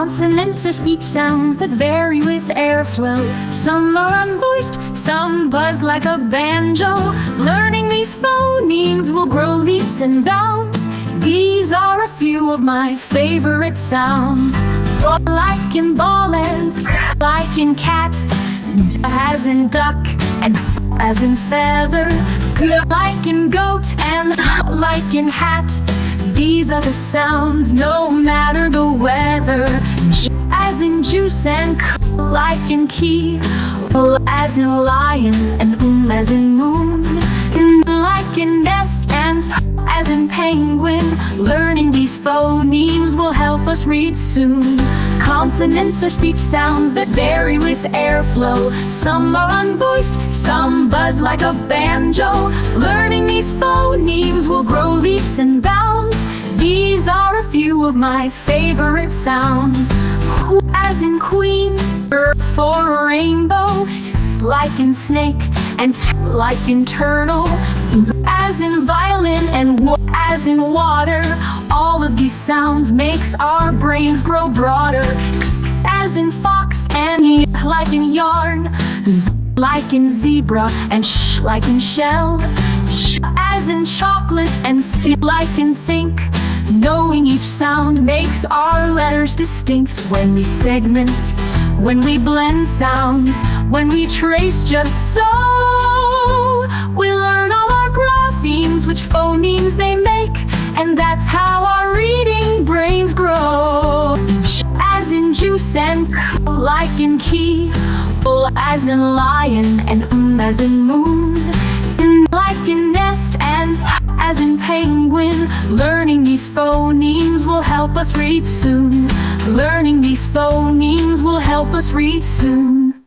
Consonants are speech sounds that vary with airflow. Some are unvoiced, some buzz like a banjo. Learning these phonemes will grow leaps and bounds. These are a few of my favorite sounds. Like in ball and like in cat, as in duck and as in feather. Like in goat and like in hat. These are the sounds no matter the weather. As in juice and like in key. As in lion and as in moon. Like in nest and as in penguin. Learning these phonemes will help us read soon. Consonants are speech sounds that vary with airflow. Some are unvoiced, some buzz like a banjo. Learning these phonemes will grow leaps and bounds. These are a few of my favorite sounds. As in queen, for rainbow. Like in snake and like in turtle. As in violin and as in water. All of these sounds makes our brains grow broader. As in fox and like in yarn. Like in zebra and like in shell. As in chocolate and like in think. Knowing each sound makes our letters distinct. When we segment, when we blend sounds, when we trace just so, we learn all our graphemes, which phonemes they make, and that's how our reading brains grow. As in juice and like in key, as in lion and as in moon. Like in nest and as in penguin. Learning these phonemes will help us read soon. Learning these phonemes will help us read soon.